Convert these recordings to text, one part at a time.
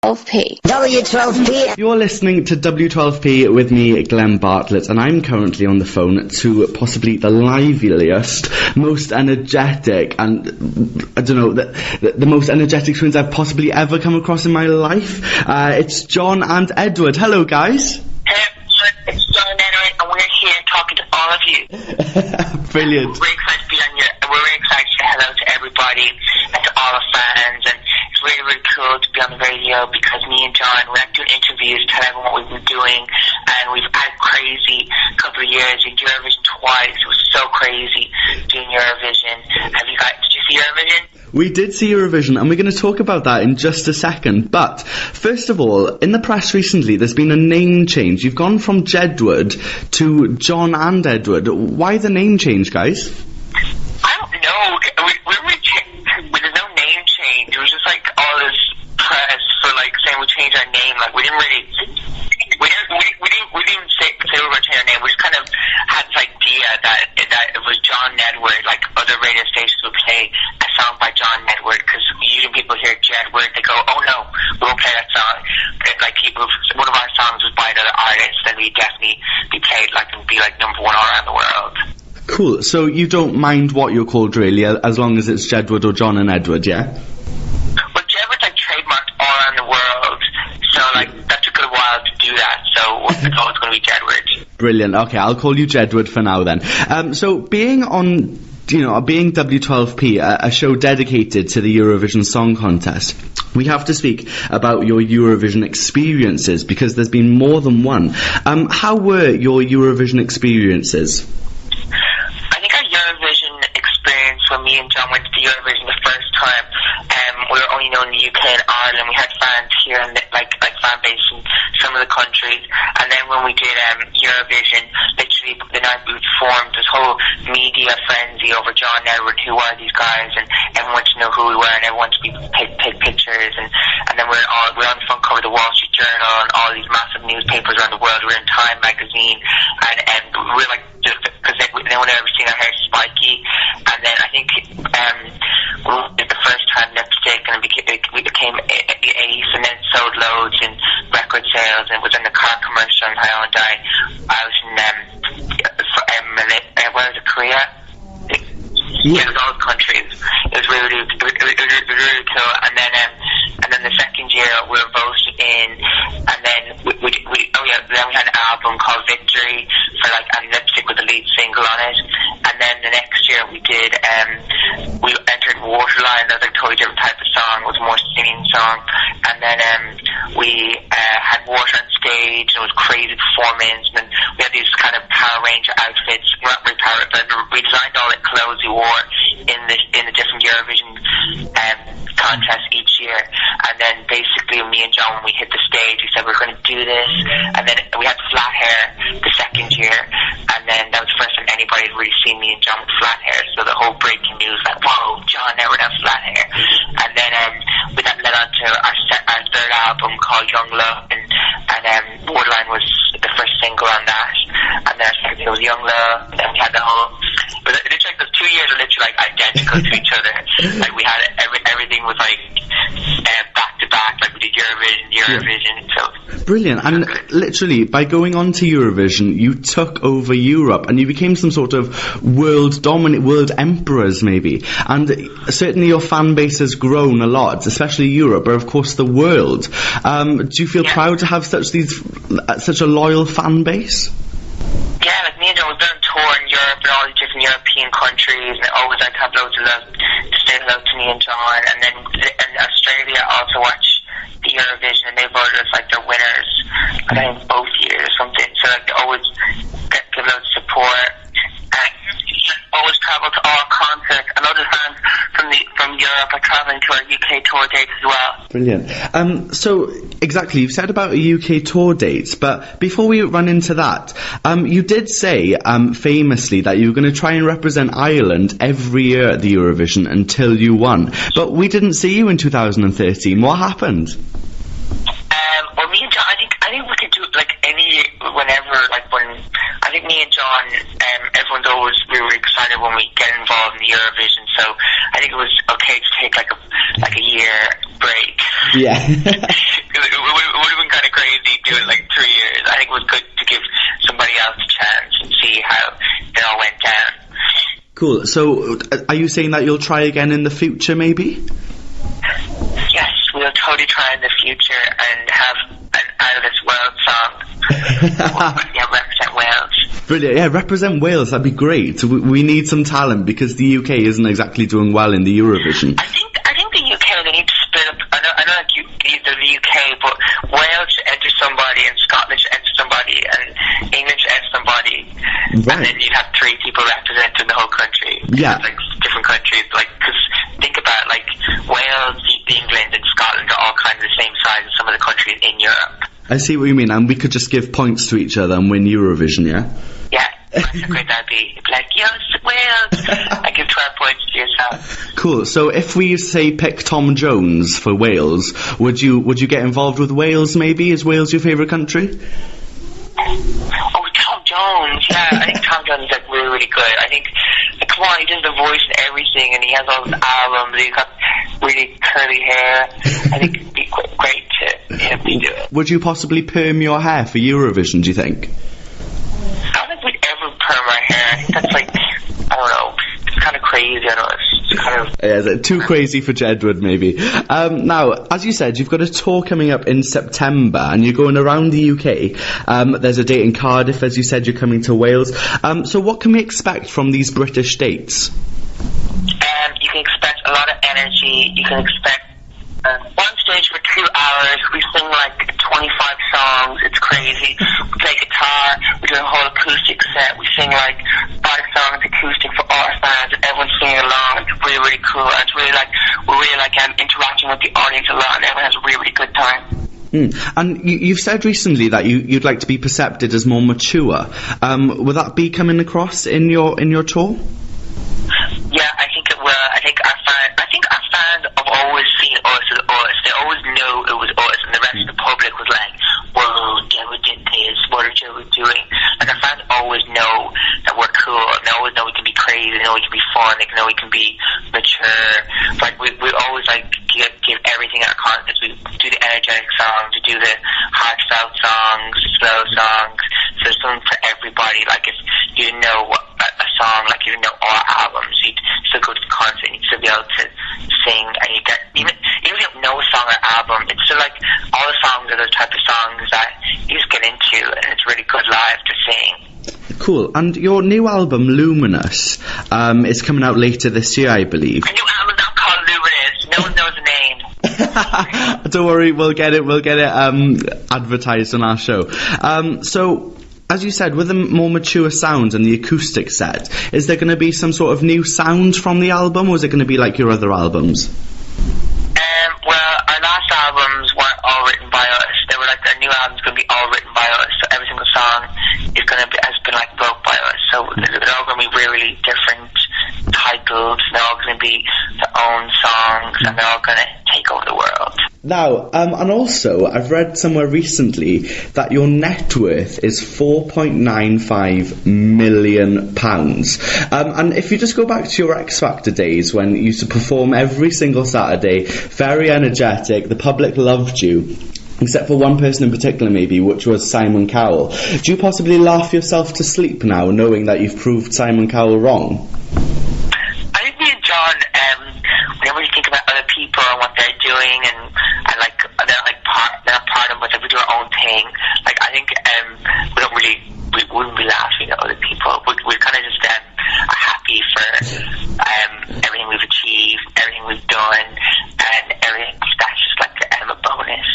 W12P. W12P. You're listening to W12P with me, Glenn Bartlett, and I'm currently on the phone to possibly the liveliest, most energetic, and I don't know, the most energetic twins I've possibly ever come across in my life. It's John and Edward. Hello, guys. Hey, it's John and Edward, and we're here talking to all of you. Brilliant. We're excited to be on we're really excited to say hello to everybody and to all the fans, and it's really, really cool to be on the radio because me and John, we're not doing interviews, tell everyone what we've been doing, and we've had a crazy couple of years. We did Eurovision twice. It was so crazy doing Eurovision. Did you see Eurovision? We did see Eurovision, and we're going to talk about that in just a second. But first of all, in the press recently, there's been a name change. You've gone from Jedward to John and Edward. Why the name change, guys? I don't know. There's no name change. It was just like all this press for like saying we changed our name. Like we didn't even say we were going to change our name. We just kind of had this idea that it was John and Edward. Like other radio stations would play a song by John and Edward, because usually people hear Jedward, they go, "Oh no, we won't play that song." Like if one of our songs was by another artist, then we'd definitely be played like and be like number one all around the world. Cool. So you don't mind what you're called, really, as long as it's Jedward or John and Edward, yeah? Well, Jedward's like trademarked all around the world, so like that took a while to do that. So it's always going to be Jedward. Brilliant. Okay, I'll call you Jedward for now then. So being W12P, a show dedicated to the Eurovision Song Contest, we have to speak about your Eurovision experiences, because there's been more than one. How were your Eurovision experiences? I think our Eurovision experience when me and John went to Eurovision the first time, we were only known in the UK and Ireland. We had fans here and like fan base in some of the countries, and then when we did Eurovision, literally the night we formed this whole media frenzy over John and Edward, who are these guys, and everyone wanted to know who we were, and everyone wanted to take pictures, and then we're on the front cover of the Wall Street Journal and all these massive newspapers around the world. We're in Time magazine, and we're like, because no one had ever seen our hair spiky. And then I think the first time lipstick, and we became ace, and then sold loads in record sales, and it was in the car commercial in Hyundai out in where was it, Korea? Yeah, it was all countries. It was really cool. And then the second year we were voted in, and then then we had an album called Victory for like, and lipstick with the lead single on it. And then the next year we did we entered Waterline, that was a totally different type of song. It was a more singing song. And then we had water on stage, and it was crazy performance, and then we had these kind of Power Ranger outfits, not really Power, but we designed all the clothes we wore in the different Eurovision contests each year. And then basically me and John, when we hit the stage, we said we're going to do this, and then we had flat hair the second year, and then that was the first time anybody had really seen me and John with flat hair, so the whole breaking news like, whoa, John never has flat hair. And then that led on to our third album called Young Love, and Waterline was the first single on that, and then our second single was Young Love, and then we had the whole, it was literally like those 2 years were literally like identical to each other. Like we had everything was like back to back, like we did Eurovision, so brilliant. And literally, by going on to Eurovision, you took over Europe, and you became some sort of world emperors, maybe. And certainly your fan base has grown a lot, especially Europe, but of course the world. Do you feel proud to have such a loyal fan base? Yeah, like me and John, we've been on tour in Europe and all these different European countries, and I always like to have loads of love to say hello to me and John. And then in Australia also watch the Eurovision, and they voted us like their winners, I think both years or something. So like they always give loads of support. And always travel to all concerts. A lot of fans from Europe are travelling to our UK tour dates as well. Brilliant. So exactly, you've said about a UK tour dates, but before we run into that, you did say famously that you were going to try and represent Ireland every year at the Eurovision until you won. But we didn't see you in 2013. What happened? Well, me and John, I think we could do it like whenever, like when, I think me and John, everyone's always really excited when we get involved in the Eurovision, so I think it was okay to take like a year break. Yeah. Cool. So, are you saying that you'll try again in the future, maybe? Yes, we'll totally try in the future and have an Out of This World song. Yeah, represent Wales. Brilliant. Yeah, represent Wales. That'd be great. We need some talent because the UK isn't exactly doing well in the Eurovision. I think the UK, they need to split up. I know like the UK, but Wales should enter somebody, and Scotland should enter somebody, and England should enter somebody. Right. And then you'd have 3 people representing the whole country. Yeah. Like different countries, like, because think about like Wales, England, and Scotland are all kind of the same size as some of the countries in Europe. I see what you mean, and we could just give points to each other and win Eurovision, yeah? Yeah, that's how great that'd be. It'd be like, yes, Wales! I give 12 points to yourself. Cool, so if we say pick Tom Jones for Wales, would you get involved with Wales maybe? Is Wales your favourite country? Oh, Tom Jones, yeah, I think Tom Jones is like really, really good. I think, like, come on, he does the voice and everything, and he has all his albums, he's got really curly hair. I think it'd be great to do it. Would you possibly perm your hair for Eurovision, do you think? I don't think we'd ever perm our hair. I think that's like, I don't know, it's kind of crazy, I know, it's kind of... Yeah, is it too crazy for Jedward, maybe? Now, as you said, you've got a tour coming up in September, and you're going around the UK. There's a date in Cardiff, as you said, you're coming to Wales. So what can we expect from these British dates? You can expect a lot of energy. You can expect one stage for 2 hours. We sing like 25 songs. It's crazy. We play guitar. We do a whole acoustic set. We sing like 5 songs acoustic for our fans, and everyone's singing along. It's really, really cool. And it's really like we're really like interacting with the audience a lot, and everyone has a really, really good time. And you've said recently that you'd like to be perceived as more mature. Will that be coming across in your tour? Yeah, I think it will. I think our fans have always seen us as us. They always knew it was us, and the rest of the public was like, whoa, Jedward did this, what are Jedward doing? Like, our fans always know that we're cool, and they always know we can be crazy, they know we can be fun, they know we can be mature. Like, we always, like, give everything at our concerts. We do the energetic songs, we do the heartfelt songs, slow songs, so there's something for everybody. Like, if you didn't know a song, like you didn't know our albums, you'd still go to the concert and you'd still be able to sing, and you get, even if you don't know a song or album, it's still like all the songs are those type of songs that you just get into, and it's really good live to sing. Cool. And your new album, Luminous, is coming out later this year, I believe. A new album not called Luminous. No one knows the name. Don't worry, we'll get it advertised on our show. So, as you said, with the more mature sound and the acoustic set, is there going to be some sort of new sound from the album, or is it going to be like your other albums? Well, our last albums weren't all written by us. They were like, our new album's going to be all written by us. So every single song has been like wrote by us. So they're all going to be really different titles. They're all going to be their own songs, and they're all going to take over the world. Now, and also, I've read somewhere recently that your net worth is £4.95 million. And if you just go back to your X Factor days when you used to perform every single Saturday, very energetic, the public loved you, except for one person in particular maybe, which was Simon Cowell. Do you possibly laugh yourself to sleep now, knowing that you've proved Simon Cowell wrong? I think me and John, whenever we think about other people and what they're doing, and like they're not part of us, like we do our own thing. Like, I think we wouldn't be laughing at other people. We're kind of just are happy for everything we've achieved, everything we've done, and everything that's just like a bonus.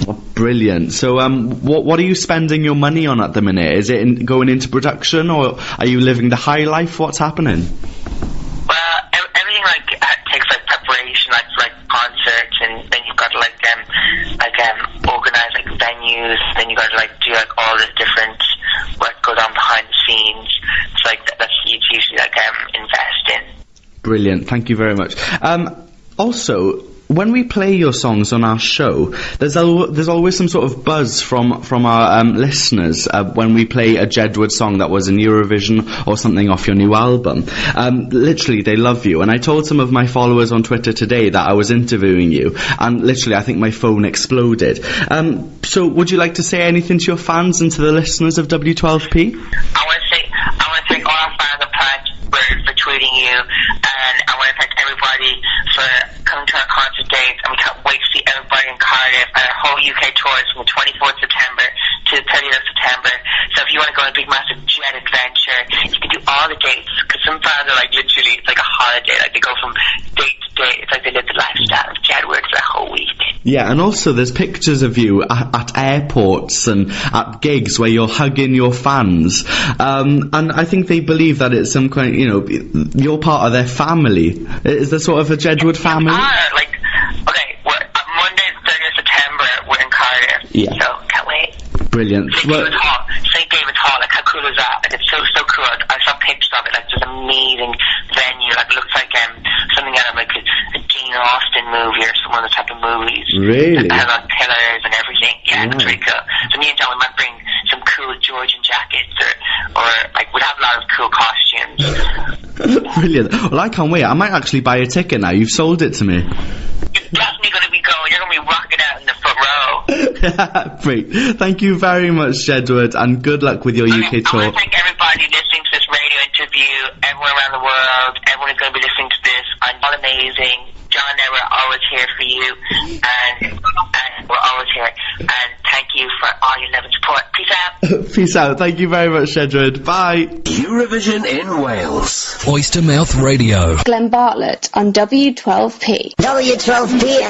Oh, brilliant. So, what are you spending your money on at the minute? Is it going into production, or are you living the high life? What's happening? Well, everything takes preparation, like concerts, and then you've got to organize venues. Then you got to do all this different what goes on behind the scenes. So that's usually invest in. Brilliant. Thank you very much. Also, when we play your songs on our show, there's always some sort of buzz from our listeners when we play a Jedward song that was in Eurovision or something off your new album. Literally, they love you. And I told some of my followers on Twitter today that I was interviewing you, and literally, I think my phone exploded. So, would you like to say anything to your fans and to the listeners of W12P? I want to thank all our fans and fans for tweeting you for coming to our concert dates, and we can't wait to see everybody in Cardiff. And our whole UK tour is from the 24th September to the 30th of September. So if you want to go on a big massive jet adventure, you can do all the dates, because some fans are like, literally, it's like a holiday. Like, they go from date to date. It's like they live the lifestyle of Jedward for a whole week. Yeah, and also there's pictures of you at airports and at gigs where you're hugging your fans. And I think they believe that it's some kind, you're part of their family. Is there sort of a Jedward family? Like, okay, Monday the 30th of September, we're in Cardiff. Yeah. So, can't wait. Brilliant. St. David's Hall, like, how cool is that? Like, it's so cool. I saw pictures of it, like, it's an amazing venue. Like, it looks like something out of, like, a Jane Austen movie or some other type of movies. Really? It has, like, pillars and everything. Yeah, it's really cool. So me and John, we might bring some cool Georgian jackets or like, we'd have a lot of cool costumes. Brilliant. Well, I can't wait. I might actually buy a ticket now. You've sold it to me. You're definitely going to be going. You're going to be rocking out in the front row. Great. Thank you very much, Jedward, and good luck with your UK tour. I want to thank everybody listening to this radio interview, everyone around the world, everyone who's going to be listening to this. I'm all amazing. John and I were always here for you, and we're always here. And thank you for all your love and support. Peace out. Peace out. Thank you very much, Jedward. Bye. Eurovision in Wales. Oystermouth Radio. Glenn Bartlett on W12P. W12P.